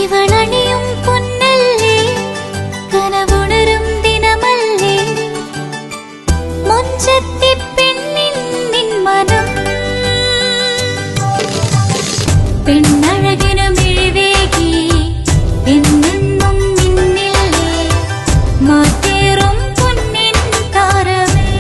ഇവളണിയും പൊന്നല്ലേ കനവുണരും ദിനമല്ലേ മുഞ്ചത്തി പെണ്ണിൻ നിൻ മനം പെണ്ണഴകിനു മിഴിവേകി എന്നെന്നും നിന്നില്ലേ മാറ്റേറും പൊന്നിൻ താരമേ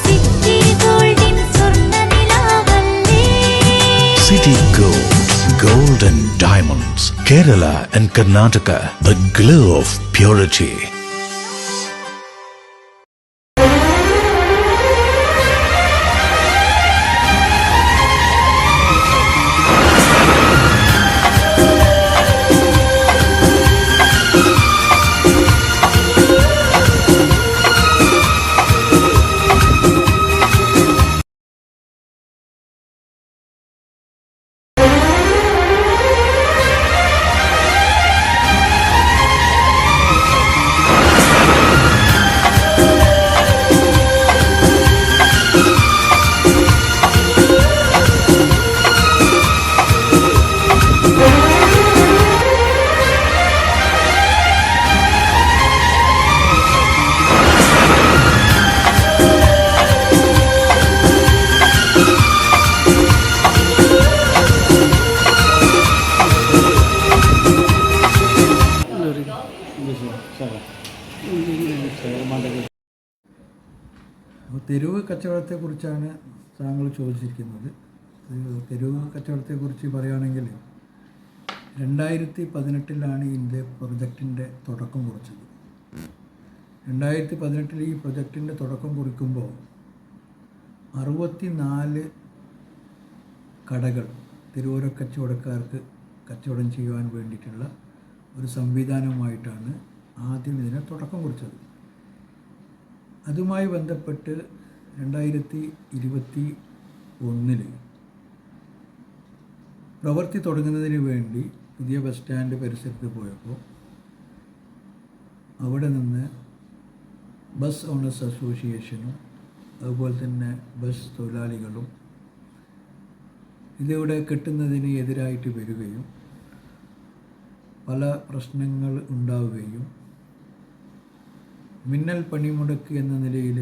സിറ്റി ഗോൾഡിൻ സ്വർണ്ണനിലാവല്ലേ City Gold, Gold and Diamonds, Kerala and Karnataka, the glow of purity. തെരുവ് കച്ചവടത്തെക്കുറിച്ചാണ് താങ്കൾ ചോദിച്ചിരിക്കുന്നത്. തെരുവ് കച്ചവടത്തെക്കുറിച്ച് പറയുകയാണെങ്കിൽ 2018 ഇതിൻ്റെ പ്രൊജക്റ്റിൻ്റെ തുടക്കം കുറിച്ചത്. 2018 ഈ പ്രൊജക്റ്റിൻ്റെ തുടക്കം കുറിക്കുമ്പോൾ 64 കടകൾ തെരുവോര കച്ചവടക്കാർക്ക് കച്ചവടം ചെയ്യുവാൻ വേണ്ടിയിട്ടുള്ള ഒരു സംവിധാനമായിട്ടാണ് ആദ്യം ഇതിനെ തുടക്കം കുറിച്ചത്. അതുമായി ബന്ധപ്പെട്ട് 2021 പ്രവൃത്തി തുടങ്ങുന്നതിന് വേണ്ടി പുതിയ ബസ് സ്റ്റാൻഡ് പരിസരത്ത് പോയപ്പോൾ അവിടെ നിന്ന് ബസ് ഓണേഴ്സ് അസോസിയേഷനും അതുപോലെ തന്നെ ബസ് തൊഴിലാളികളും ഇതിവിടെ കെട്ടുന്നതിന് എതിരായിട്ട് വരികയും പല പ്രശ്നങ്ങൾ ഉണ്ടാവുകയും മിന്നൽ പണിമുടക്ക് എന്ന നിലയിൽ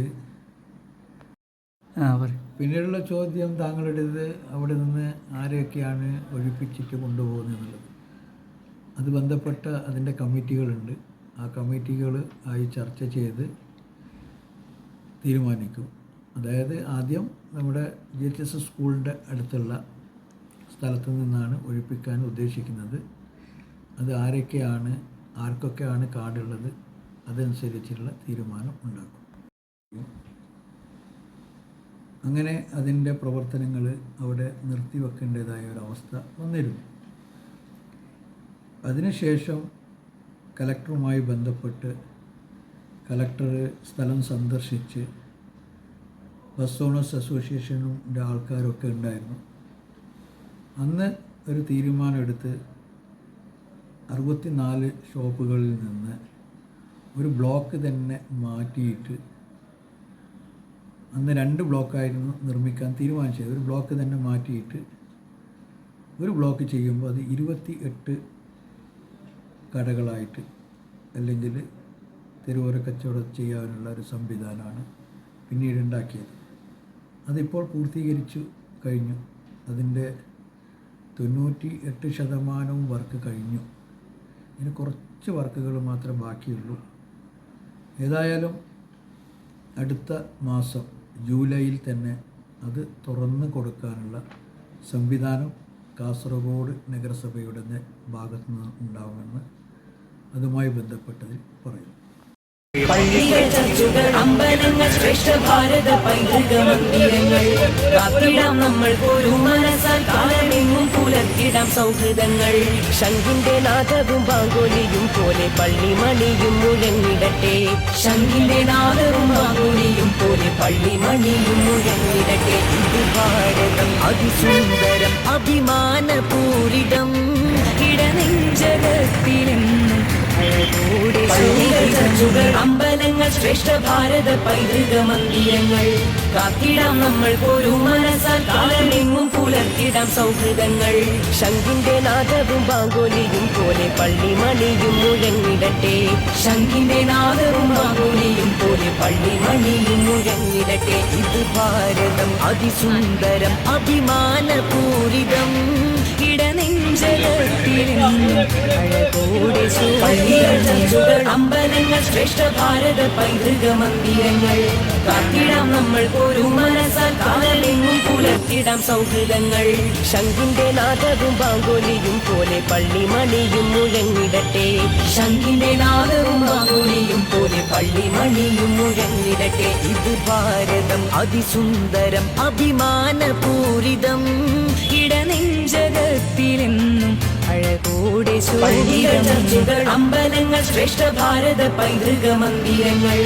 പിന്നീടുള്ള ചോദ്യം താങ്കളുടേത് അവിടെ നിന്ന് ആരെയൊക്കെയാണ് ഒഴിപ്പിച്ചിട്ട് കൊണ്ടുപോകുന്നത് എന്നുള്ളത്. അത് ബന്ധപ്പെട്ട അതിൻ്റെ കമ്മിറ്റികളുണ്ട്. ആ കമ്മിറ്റികൾ ആയി ചർച്ച ചെയ്ത് തീരുമാനിക്കും. അതായത് ആദ്യം നമ്മുടെ GHS സ്കൂളിൻ്റെ അടുത്തുള്ള സ്ഥലത്തു നിന്നാണ് ഒഴിപ്പിക്കാൻ ഉദ്ദേശിക്കുന്നത്. അത് ആർക്കൊക്കെയാണ് കാർഡുള്ളത് അതനുസരിച്ചുള്ള തീരുമാനം ഉണ്ടാക്കും. അങ്ങനെ അതിൻ്റെ പ്രവർത്തനങ്ങൾ അവിടെ നിർത്തിവെക്കേണ്ടതായ ഒരവസ്ഥ വന്നിരുന്നു. അതിനുശേഷം കലക്ടറുമായി ബന്ധപ്പെട്ട് കലക്ടർ സ്ഥലം സന്ദർശിച്ച് ബസ് ഓണേഴ്സ് അസോസിയേഷൻ്റെ ആൾക്കാരൊക്കെ ഉണ്ടായിരുന്നു. അന്ന് ഒരു തീരുമാനമെടുത്ത് 64 ഷോപ്പുകളിൽ നിന്ന് ഒരു ബ്ലോക്ക് തന്നെ മാറ്റിയിട്ട്, അന്ന് 2 ബ്ലോക്കായിരുന്നു നിർമ്മിക്കാൻ തീരുമാനിച്ചത്. ഒരു ബ്ലോക്ക് തന്നെ മാറ്റിയിട്ട് ഒരു ബ്ലോക്ക് ചെയ്യുമ്പോൾ അത് 28 കടകളായിട്ട് അല്ലെങ്കിൽ തെരുവോര കച്ചവടം ചെയ്യാനുള്ള ഒരു സംവിധാനമാണ് പിന്നീട് ഉണ്ടാക്കിയത്. അതിപ്പോൾ പൂർത്തീകരിച്ചു കഴിഞ്ഞു. അതിൻ്റെ 98% വർക്ക് കഴിഞ്ഞു. ഇനി കുറച്ച് വർക്കുകൾ മാത്രം ബാക്കിയുള്ളൂ. ഏതായാലും അടുത്ത മാസം ജൂലൈയിൽ തന്നെ അത് തുറന്നു കൊടുക്കാനുള്ള സംവിധാനം കാസർഗോഡ് നഗരസഭയുടെ ഭാഗത്തു നിന്ന് ഉണ്ടാവുമെന്ന് അതുമായി ബന്ധപ്പെട്ടതിൽ പറയുന്നു. അമ്പലങ്ങൾ ശ്രേഷ്ഠ ഭാരത പൈതൃക മന്ദിരങ്ങൾ കാത്തിടാം നമ്മൾ ഒരു മനസ്സാൽ കാലമെങ്ങും പുലർത്തിടാം സൗഹൃദങ്ങൾ. ശംഖിന്റെ നാദവും ബാങ്കോലിയും പോലെ പള്ളിമണിയും മുഴങ്ങിടട്ടെ. ശംഖിന്റെ നാദവും ബാങ്കോലിയും പോലെ പള്ളിമണിയും മുഴങ്ങിടട്ടെ. ഇത് ഭാരതം അതിസുന്ദരം അഭിമാനപൂരിതം ഇടനെഞ്ചകത്തിലെന്നും ചർച്ചുകൾ അമ്പലങ്ങൾ ശ്രേഷ്ഠ ഭാരത പൈതൃക മന്ദിരങ്ങൾ കാത്തിടാം നമ്മൾ ഒരു മനസ്സാൽ കാലമെങ്ങും പുലർത്തിടാം സൗഹൃദങ്ങൾ ശംഖിന്റെ നാദവും ബാങ്കോലിയും പോലെ പള്ളിമണിയും മുഴങ്ങിടട്ടെ ശംഖിന്റെ നാദവും ബാങ്കോലിയും പോലെ പള്ളിമണിയും മുഴങ്ങിടട്ടെ ഇത് ഭാരതം അതിസുന്ദരം അഭിമാനപൂരിതം ചർച്ചുകൾ അമ്പലങ്ങൾ ശ്രേഷ്ഠ ഭാരത പൈതൃക മന്ദിരങ്ങൾ കാത്തിടാം നമ്മൾ ഒരു മനസ്സാൽ കാലമെങ്ങും പുലർത്തിടാം സൗഹൃദങ്ങൾ ശംഖിന്റെ നാദവും ബാങ്കോലിയും പോലെ പള്ളിമണിയും മുഴങ്ങിടട്ടെ ശംഖിന്റെ നാദവും ബാങ്കോലിയും പോലെ പള്ളിമണിയും മുഴങ്ങിടട്ടെ ഇത് ഭാരതം അതിസുന്ദരം അഭിമാനപൂരിതം ഇടനെഞ്ചകത്തിലെന്നും അഴകോടെ ചർച്ചുകൾ അമ്പലങ്ങൾ ശ്രേഷ്ഠ ഭാരത പൈതൃക മന്ദിരങ്ങൾ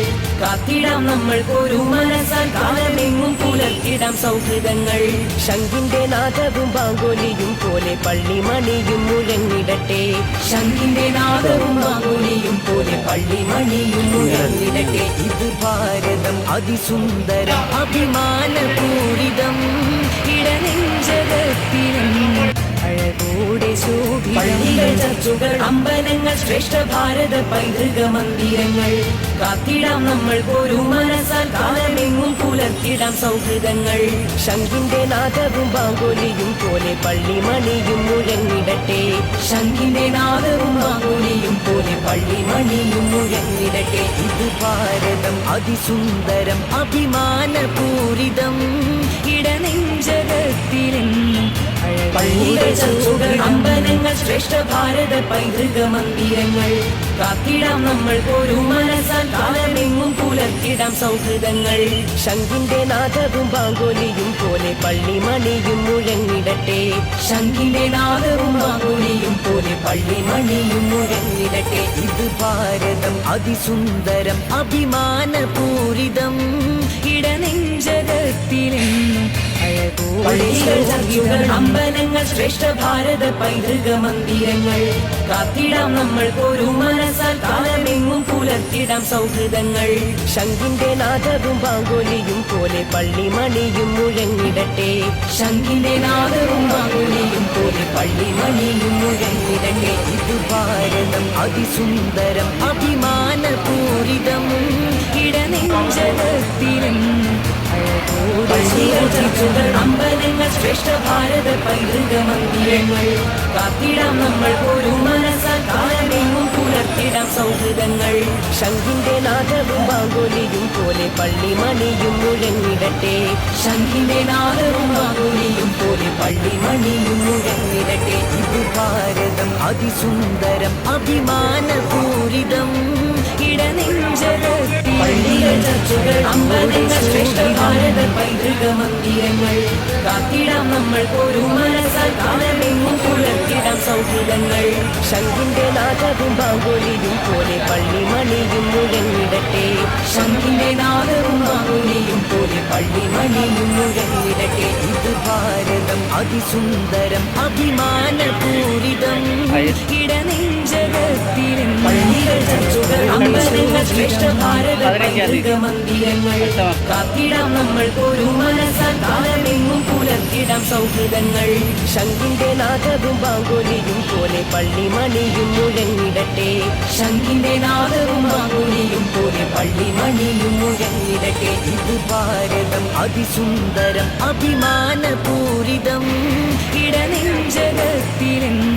കാത്തിടാം നമ്മൾ ഒരു മനസ്സാൽ കാലമെങ്ങും പുലർത്തിടാം സൗഹൃദങ്ങൾ ശംഖിന്റെ നാദവും ബാങ്കോലിയും പോലെ പള്ളിമണിയും മുഴങ്ങിടട്ടെ ശംഖിന്റെ നാദവും ബാങ്കോലിയും പോലെ പള്ളിമണിയും മുഴങ്ങിടട്ടെ ഇത് ഭാരതം അതിസുന്ദരം അഭിമാനപൂരിതം ഇടനെഞ്ചകത്തിലെന്നും അഴകോടെ ചർച്ചുകൾ അമ്പലങ്ങൾ ശ്രേഷ്ഠ ഭാരത പൈതൃക മന്ദിരങ്ങൾ കാത്തിടാം നമ്മൾ ഒരു മനസ്സാൽ കാലമെങ്ങും പുലർത്തിടാം സൗഹൃദങ്ങൾ ശംഖിന്റെ നാദവും ബാങ്കോലിയും പോലെ പള്ളിമണിയും മുഴങ്ങിടട്ടെ ശംഖിന്റെ നാദവും ബാങ്കോലിയും പോലെ പള്ളിമണിയും മുഴങ്ങിടട്ടെ ഇത് ഭാരതം അതിസുന്ദരം അഭിമാനപൂരിതം ഇടനെഞ്ചകത്തിലെന്നും ചർച്ചുകൾ അമ്പലങ്ങൾ ശ്രേഷ്ഠ ഭാരത പൈതൃക മന്ദിരങ്ങൾ കാത്തിടാം നമ്മൾ ഒരു മനസ്സാൽ കാലമെങ്ങും പുലർത്തിടാം സൗഹൃദങ്ങൾ ശംഖിന്റെ നാദവും ബാങ്കോലിയും പോലെ പള്ളിമണിയും മുഴങ്ങിടട്ടെ ശംഖിന്റെ നാദവും ബാങ്കോലിയും പോലെ പള്ളിമണിയും മുഴങ്ങിടട്ടെ ഇത് ഭാരതം അതിസുന്ദരം അഭിമാനപൂരിതം ഇടനെഞ്ചകത്തിലെന്നും ചർച്ചുകൾ അമ്പലങ്ങൾ ശ്രേഷ്ഠ ഭാരത പൈതൃക മന്ദിരങ്ങൾ കാത്തിടാം നമ്മൾ ഒരു മനസ്സാൽ കാലമെങ്ങും പുലർത്തിടാം സൗഹൃദങ്ങൾ ശംഖിന്റെ നാദവും ബാങ്കോലിയും പോലെ പള്ളിമണിയും മുഴങ്ങിടട്ടെ ശംഖിന്റെ നാദവും ബാങ്കോലിയും പോലെ പള്ളിമണിയും മുഴങ്ങിടട്ടെ ഇത് ഭാരതം അതിസുന്ദരം അഭിമാനപൂരിതം ഇടനെഞ്ചകത്തിലെന്നും ചർച്ചുകൾ അമ്പലങ്ങൾ ശ്രേഷ്ഠ ഭാരത പൈതൃക മന്ദിരങ്ങൾ കാത്തിടാം നമ്മൾ ഒരു മനസ്സാൽ കാലമെങ്ങും പുലർത്തിടാം സൗഹൃദങ്ങൾ ശംഖിന്റെ നാദവും ബാങ്കോലിയും പോലെ പള്ളിമണിയും മുഴങ്ങിടട്ടെ ശംഖിന്റെ നാദവും ബാങ്കോലിയും പോലെ പള്ളിമണിയും മുഴങ്ങിടട്ടെ ഇത് ഭാരതം അതിസുന്ദരം അഭിമാനപൂരിതം ചർച്ചുകൾ അമ്പലങ്ങൾ ശ്രേഷ്ഠ ഭാരത പൈതൃക മന്ദിരങ്ങൾ കാത്തിടാം നമ്മൾ ഒരു മനസ്സാൽ കാലമെങ്ങും പുലർത്തിടാം സൗഹൃദങ്ങൾ ശംഖിന്റെ നാദവും ബാങ്കോലിയും പോലെ പള്ളിമണിയും മുഴങ്ങിടട്ടെ ശംഖിന്റെ നാദവും ബാങ്കോലിയും പോലെ പള്ളിമണിയും മുഴങ്ങിടട്ടെ ഇത് ഭാരതം അതിസുന്ദരം അഭിമാനപൂരിതം ഇടനെഞ്ചകത്തിലെന്നും ചർച്ചുകൾ അമ്പലങ്ങൾ ശ്രേഷ്ഠ ഭാരത പൈതൃക മന്ദിരങ്ങൾ കാത്തിടാം നമ്മൾ ഒരു മനസ്സാൽ കാലമെങ്ങും പുലർത്തിടാം സൗഹൃദങ്ങൾ ശംഖിന്റെ നാദവും ബാങ്കോലിയും പോലെ പള്ളിമണിയും മുഴങ്ങിടട്ടെ ശംഖിന്റെ നാദവും ബാങ്കോലിയും പോലെ പള്ളിമണിയും മുഴങ്ങിടട്ടെ ഇത് ഭാരതം അതിസുന്ദരം അഭിമാനപൂരിതം ഇടനെഞ്ചകത്തിലെന്നും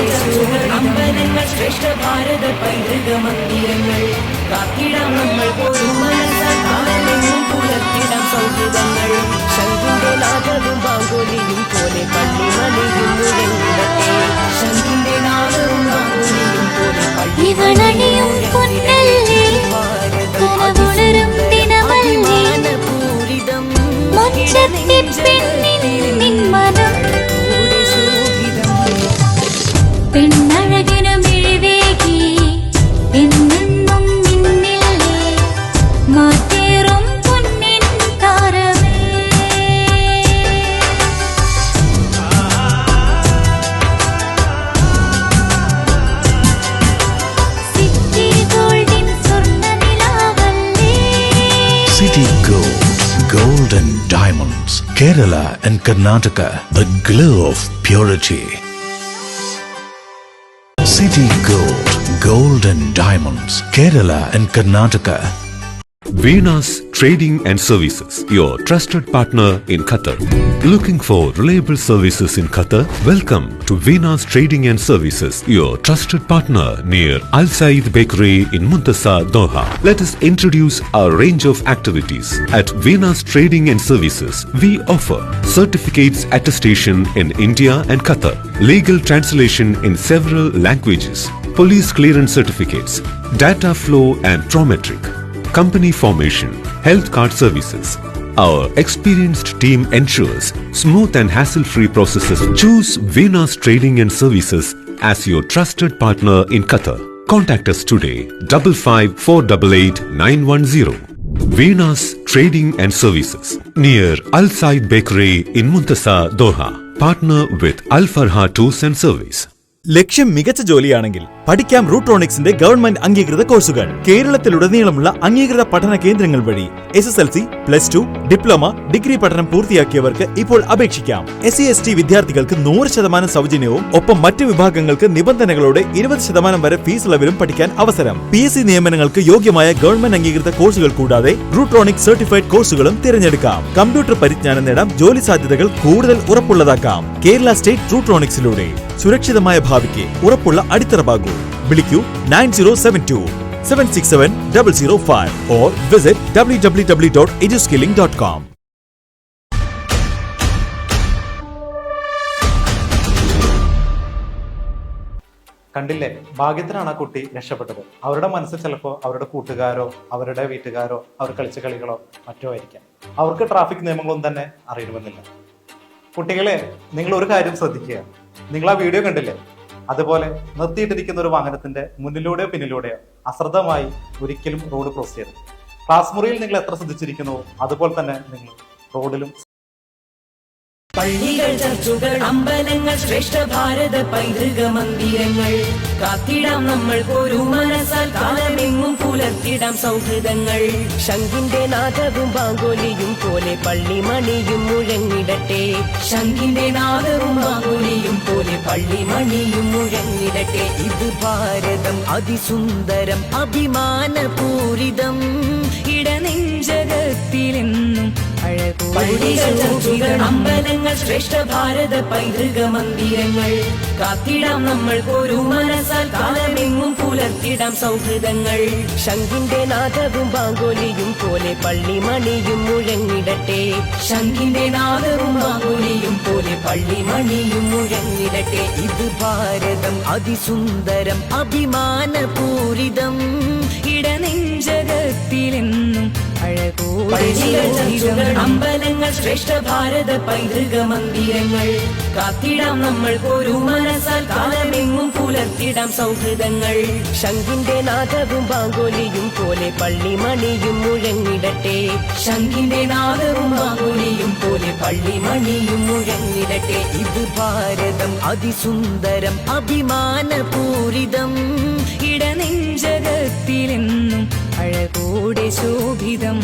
ചർച്ചുകൾ അമ്പലങ്ങൾ ശ്രേഷ്ഠ ഭാരത പൈതൃക മന്ദിരങ്ങൾ കാത്തിടാം നമ്മൾ ഒരു മനസ്സാൽ കാലമെങ്ങും പുലർത്തിടാം സൗഹൃദങ്ങൾ ശംഖിന്റെ നാദവും ബാങ്കോലിയും പോലെ പള്ളിമണിയും മുഴങ്ങിടട്ടെ ശംഖിന്റെ നാദവും ബാങ്കോലിയും പോലെ ഇവളണിയും പൊന്നല്ലേ കനവുണരും ദിനമല്ലേ അഭിമാനപൂരിതം മുഞ്ചത്തി പെണ്ണിൻ നിൻ മനം പെണ്ണഴകിനു മിഴിവേകി എന്നെന്നും നിന്നില്ലേ City Gold, Gold and Diamonds, Kerala and Karnataka, the glow of purity. City Gold, Gold and Diamonds, Kerala and Karnataka. Venus Trading and Services, your trusted partner in Qatar. Looking for reliable services in Qatar? Welcome to Venus Trading and Services, your trusted partner near Al Said Bakery in Muntasa, Doha. Let us introduce our range of activities. At Venus Trading and Services, we offer certificates attestation in India and Qatar, legal translation in several languages, police clearance certificates, data flow and Prometric, company formation, health card services. Our experienced team ensures smooth and hassle-free processes. Choose Venus Trading and Services as your trusted partner in Qatar. Contact us today, 55488910. Venus Trading and Services, near Al Said Bakery in Muntasa, Doha. Partner with Al Farha Tours and Service. ലക്ഷ്യം മികച്ച ജോലിയാണെങ്കിൽ പഠിക്കാം റൂട്രോണിക്സിന്റെ government അംഗീകൃത കോഴ്സുകൾ. കേരളത്തിലുടനീളമുള്ള അംഗീകൃത പഠന കേന്ദ്രങ്ങൾ വഴി SSLC, +2, diploma, degree പഠനം പൂർത്തിയാക്കിയവർക്ക് ഇപ്പോൾ അപേക്ഷിക്കാം. SC/ST വിദ്യാർത്ഥികൾക്ക് 100% സൗജന്യവും ഒപ്പം മറ്റ് വിഭാഗങ്ങൾക്ക് നിബന്ധനകളോടെ 20% വരെ ഫീസ് ഇളവിലും പഠിക്കാൻ അവസരം. PSC നിയമനങ്ങൾക്ക് യോഗ്യമായ ഗവൺമെന്റ് അംഗീകൃത കോഴ്സുകൾ കൂടാതെ റൂട്രോണിക്സ് സർട്ടിഫൈഡ് കോഴ്സുകളും തിരഞ്ഞെടുക്കാം. കമ്പ്യൂട്ടർ പരിജ്ഞാനം നേടാം, ജോലി സാധ്യതകൾ കൂടുതൽ ഉറപ്പുള്ളതാക്കാം. കേരള സ്റ്റേറ്റ് റൂട്രോണിക്സിലൂടെ സുരക്ഷിതമായ ഭാവിക്ക് ഉറപ്പുള്ള അടിത്തറ. വിളിക്കൂ 9072-767-005 or visit www.eduskilling.com. കണ്ടില്ലേ, ഭാഗ്യത്തിനാണ് ആ കുട്ടി രക്ഷപ്പെട്ടത്. അവരുടെ മനസ്സിൽ ചിലപ്പോൾ അവരുടെ കൂട്ടുകാരോ അവരുടെ വീട്ടുകാരോ അവർ കളിച്ച കളികളോ മറ്റോ ആയിരിക്കാം. അവർക്ക് ട്രാഫിക് നിയമങ്ങളൊന്നും തന്നെ അറിയണമെന്നില്ല. കുട്ടികളെ, നിങ്ങൾ ഒരു കാര്യം ശ്രദ്ധിക്കുക. നിങ്ങൾ ആ വീഡിയോ കണ്ടില്ലേ? അതുപോലെ നിർത്തിയിട്ടിരിക്കുന്ന ഒരു വാഹനത്തിന്റെ മുന്നിലൂടെയോ പിന്നിലൂടെയോ അശ്രദ്ധമായി ഒരിക്കലും റോഡ് ക്രോസ് ചെയ്യരുത്. ക്ലാസ് മുറിയിൽ നിങ്ങൾ എത്ര ശ്രദ്ധിച്ചിരിക്കുന്നുവോ അതുപോലെ തന്നെ നിങ്ങൾ റോഡിലും. പള്ളികൾ, ചർച്ചുകൾ, അമ്പലങ്ങൾ, ശ്രേഷ്ഠ ഭാരത പൈതൃക മന്ദിരങ്ങൾ കാത്തിടാം നമ്മൾ ഒരു മനസ്സാൽ. കാലമെങ്ങും പുലർത്തിടാം സൗഹൃദങ്ങൾ. ശംഖിന്റെ നാദവും ബാങ്കോലിയും പോലെ പള്ളിമണിയും മുഴങ്ങിടട്ടെ. ശംഖിന്റെ നാദവും ബാങ്കോലിയും പോലെ പള്ളിമണിയും മുഴങ്ങിടട്ടെ. ഇത് ഭാരതം അതിസുന്ദരം അഭിമാനപൂരിതം. ഇടനെഞ്ചകത്തിലെന്നും അമ്പലങ്ങൾ, ശ്രേഷ്ഠ ഭാരത പൈതൃക മന്ദിരങ്ങൾ കാത്തിടാം നമ്മൾ ഒരു മനസ്സാൽ. കാലമെങ്ങും പുലർത്തിടാം സൗഹൃദങ്ങൾ. ശംഖിന്റെ നാദവും ബാങ്കോലിയും പോലെ പള്ളിമണിയും മുഴങ്ങിടട്ടെ. ശംഖിന്റെ നാദവും ബാങ്കോലിയും പോലെ പള്ളിമണിയും മുഴങ്ങിടട്ടെ. ഇത് ഭാരതം അതിസുന്ദരം അഭിമാനപൂരിതം. ഇടനെഞ്ചകത്തിലെന്നും അമ്പലങ്ങൾ, ശ്രേഷ്ഠ ഭാരത പൈതൃക മന്ദിരങ്ങൾ കാത്തിടാം നമ്മൾ ഒരു മനസ്സാൽ. കാലമെങ്ങും പുലർത്തിടാം സൗഹൃദങ്ങൾ. ശംഖിന്റെ നാദവും ബാങ്കോലിയും പോലെ പള്ളിമണിയും മുഴങ്ങിടട്ടെ. ശംഖിന്റെ നാദവും ബാങ്കോലിയും പോലെ പള്ളിമണിയും മുഴങ്ങിടട്ടെ. ഇത് ഭാരതം അതിസുന്ദരം അഭിമാനപൂരിതം. ഇടനെഞ്ചകത്തിലെന്നും അഴകോടെ ശോഭിതം.